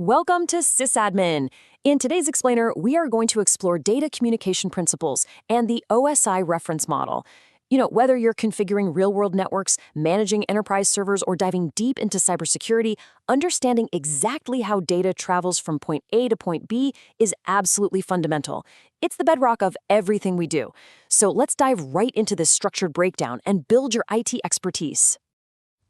Welcome to SysAdmin. In today's explainer, we are going to explore data communication principles and the OSI reference model. Whether you're configuring real-world networks, managing enterprise servers, or diving deep into cybersecurity, understanding exactly how data travels from point A to point B is absolutely fundamental. It's the bedrock of everything we do. So let's dive right into this structured breakdown and build your IT expertise.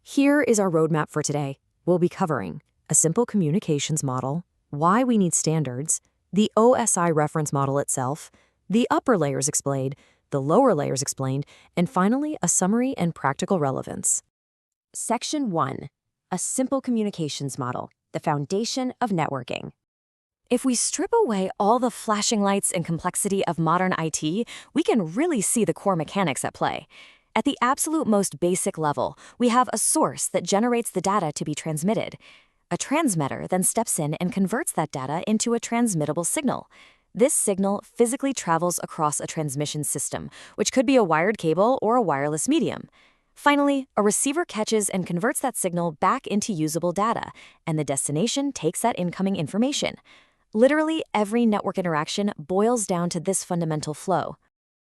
Here is our roadmap for today. We'll be covering a simple communications model, why we need standards, the OSI reference model itself, the upper layers explained, the lower layers explained, and finally, a summary and practical relevance. Section 1. A simple communications model, the foundation of networking. If we strip away all the flashing lights and complexity of modern IT, we can really see the core mechanics at play. At the absolute most basic level, we have a source that generates the data to be transmitted. A transmitter then steps in and converts that data into a transmittable signal. This signal physically travels across a transmission system, which could be a wired cable or a wireless medium. Finally, a receiver catches and converts that signal back into usable data, and the destination takes that incoming information. Literally, every network interaction boils down to this fundamental flow.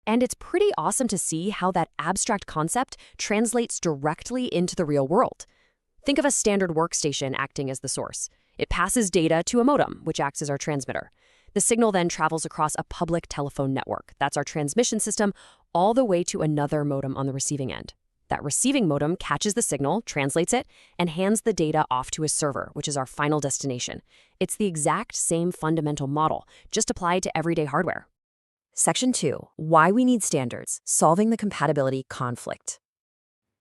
And it's pretty awesome to see how that abstract concept translates directly into the real world. Think of a standard workstation acting as the source. It passes data to a modem, which acts as our transmitter. The signal then travels across a public telephone network. That's our transmission system, all the way to another modem on the receiving end. That receiving modem catches the signal, translates it, and hands the data off to a server, which is our final destination. It's the exact same fundamental model, just applied to everyday hardware. Section 2. Why we need standards, solving the compatibility conflict.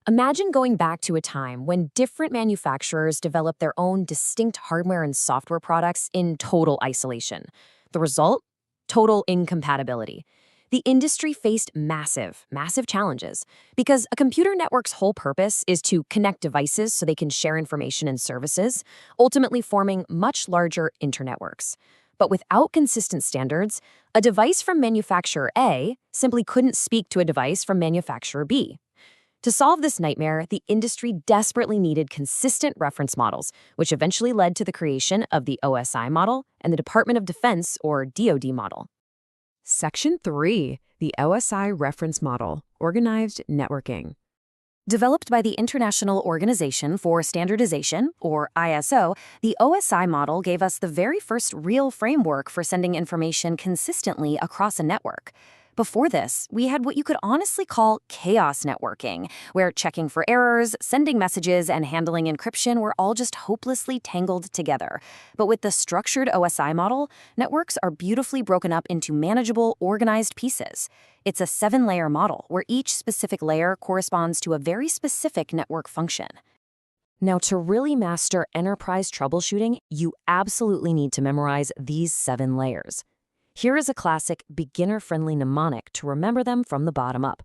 Imagine going back to a time when different manufacturers developed their own distinct hardware and software products in total isolation. The result? Total incompatibility. The industry faced massive challenges because a computer network's whole purpose is to connect devices so they can share information and services, ultimately forming much larger internetworks. But without consistent standards, a device from manufacturer A simply couldn't speak to a device from manufacturer B. To solve this nightmare, the industry desperately needed consistent reference models, which eventually led to the creation of the OSI model and the Department of Defense, or DoD model. Section 3. The OSI reference model, organized networking. Developed by the International Organization for Standardization, or ISO, the OSI model gave us the very first real framework for sending information consistently across a network. Before this, we had what you could honestly call chaos networking, where checking for errors, sending messages, and handling encryption were all just hopelessly tangled together. But with the structured OSI model, networks are beautifully broken up into manageable, organized pieces. It's a 7-layer model where each specific layer corresponds to a very specific network function. Now, to really master enterprise troubleshooting, you absolutely need to memorize these 7 layers. Here is a classic, beginner-friendly mnemonic to remember them from the bottom up.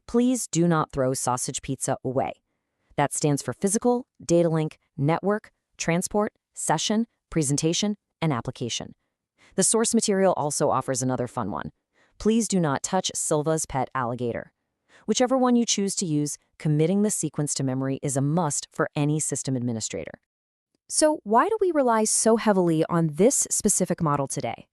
Please do not throw sausage pizza away. That stands for physical, data link, network, transport, session, presentation, and application. The source material also offers another fun one. Please do not touch Silva's pet Alligator. Whichever one you choose to use, committing the sequence to memory is a must for any system administrator. So why do we rely so heavily on this specific model today?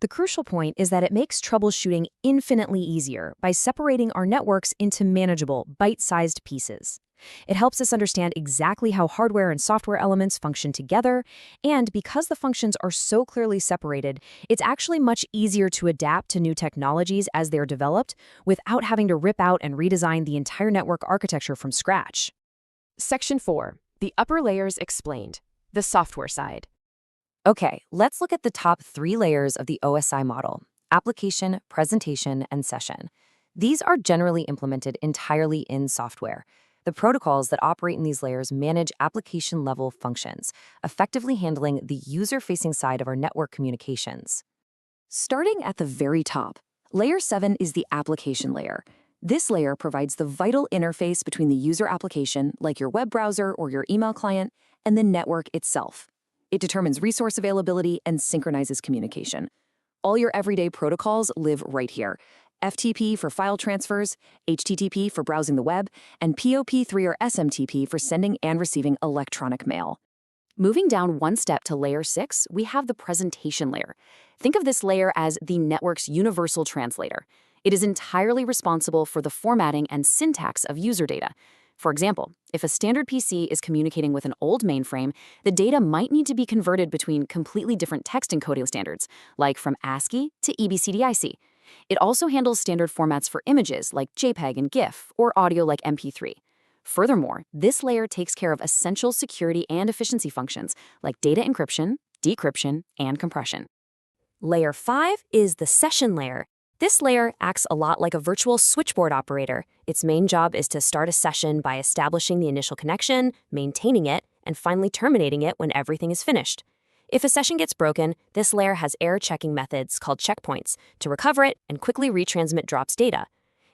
The crucial point is that it makes troubleshooting infinitely easier by separating our networks into manageable, bite-sized pieces. It helps us understand exactly how hardware and software elements function together, and because the functions are so clearly separated, it's actually much easier to adapt to new technologies as they're developed without having to rip out and redesign the entire network architecture from scratch. Section 4. The upper layers explained. The software side. Okay, let's look at the top 3 layers of the OSI model: application, presentation, and session. These are generally implemented entirely in software. The protocols that operate in these layers manage application-level functions, effectively handling the user-facing side of our network communications. Starting at the very top, Layer 7 is the application layer. This layer provides the vital interface between the user application, like your web browser or your email client, and the network itself. It determines resource availability and synchronizes communication. All your everyday protocols live right here. FTP for file transfers, HTTP for browsing the web, and POP3 or SMTP for sending and receiving electronic mail. Moving down one step to layer 6, we have the presentation layer. Think of this layer as the network's universal translator. It is entirely responsible for the formatting and syntax of user data. For example, if a standard PC is communicating with an old mainframe, the data might need to be converted between completely different text encoding standards, like from ASCII to EBCDIC. It also handles standard formats for images like JPEG and GIF, or audio like MP3. Furthermore, this layer takes care of essential security and efficiency functions like data encryption, decryption, and compression. Layer 5 is the session layer. This layer acts a lot like a virtual switchboard operator. Its main job is to start a session by establishing the initial connection, maintaining it, and finally terminating it when everything is finished. If a session gets broken, this layer has error-checking methods called checkpoints to recover it and quickly retransmit drops data.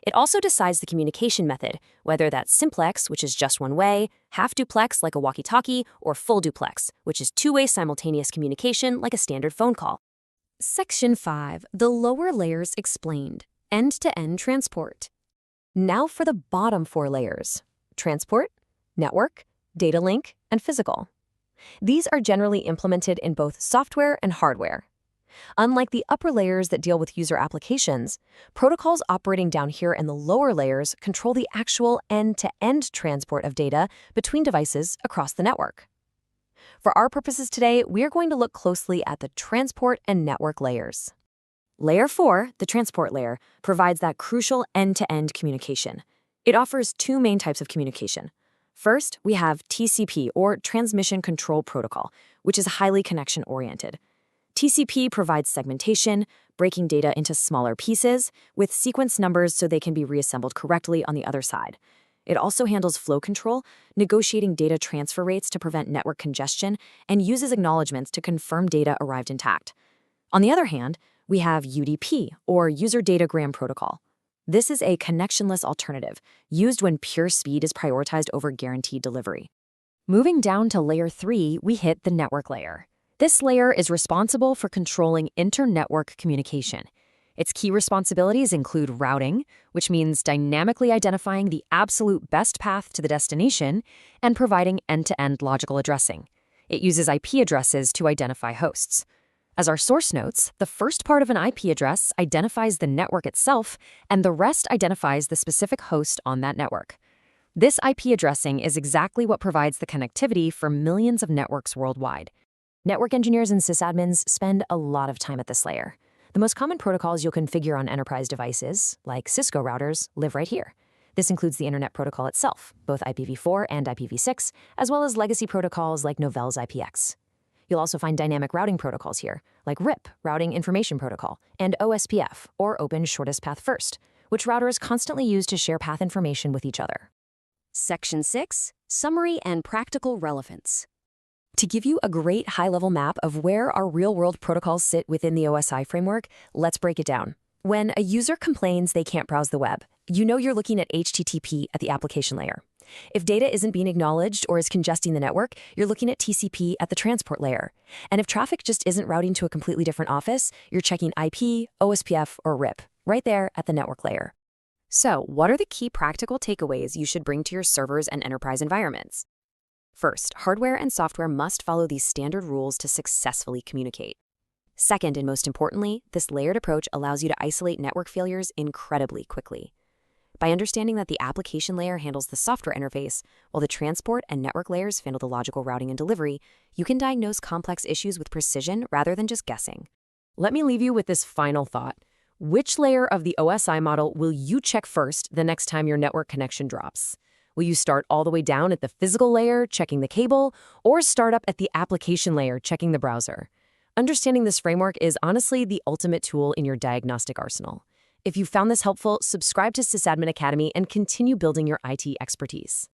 It also decides the communication method, whether that's simplex, which is just one way, half duplex like a walkie-talkie, or full duplex, which is two-way simultaneous communication like a standard phone call. Section 5, the lower layers explained, end-to-end transport. Now for the bottom 4 layers: transport, network, data link, and physical. These are generally implemented in both software and hardware. Unlike the upper layers that deal with user applications, protocols operating down here in the lower layers control the actual end-to-end transport of data between devices across the network. For our purposes today, we are going to look closely at the transport and network layers. Layer 4, the transport layer, provides that crucial end-to-end communication. It offers 2 main types of communication. First, we have TCP, or Transmission Control Protocol, which is highly connection-oriented. TCP provides segmentation, breaking data into smaller pieces, with sequence numbers so they can be reassembled correctly on the other side. It also handles flow control, negotiating data transfer rates to prevent network congestion, and uses acknowledgments to confirm data arrived intact. On the other hand, we have UDP, or User Datagram Protocol. This is a connectionless alternative, used when pure speed is prioritized over guaranteed delivery. Moving down to layer 3, we hit the network layer. This layer is responsible for controlling inter-network communication. Its key responsibilities include routing, which means dynamically identifying the absolute best path to the destination, and providing end-to-end logical addressing. It uses IP addresses to identify hosts. As our source notes, the first part of an IP address identifies the network itself, and the rest identifies the specific host on that network. This IP addressing is exactly what provides the connectivity for millions of networks worldwide. Network engineers and sysadmins spend a lot of time at this layer. The most common protocols you'll configure on enterprise devices, like Cisco routers, live right here. This includes the Internet Protocol itself, both IPv4 and IPv6, as well as legacy protocols like Novell's IPX. You'll also find dynamic routing protocols here, like RIP, Routing Information Protocol, and OSPF, or Open Shortest Path First, which routers constantly use to share path information with each other. Section 6, Summary and Practical Relevance. To give you a great high-level map of where our real-world protocols sit within the OSI framework, let's break it down. When a user complains they can't browse the web, you know you're looking at HTTP at the application layer. If data isn't being acknowledged or is congesting the network, you're looking at TCP at the transport layer. And if traffic just isn't routing to a completely different office, you're checking IP, OSPF, or RIP, right there at the network layer. So, what are the key practical takeaways you should bring to your servers and enterprise environments? First, hardware and software must follow these standard rules to successfully communicate. Second, and most importantly, this layered approach allows you to isolate network failures incredibly quickly. By understanding that the application layer handles the software interface, while the transport and network layers handle the logical routing and delivery, you can diagnose complex issues with precision rather than just guessing. Let me leave you with this final thought. Which layer of the OSI model will you check first the next time your network connection drops? Will you start all the way down at the physical layer, checking the cable, or start up at the application layer, checking the browser? Understanding this framework is honestly the ultimate tool in your diagnostic arsenal. If you found this helpful, subscribe to SysAdmin Academy and continue building your IT expertise.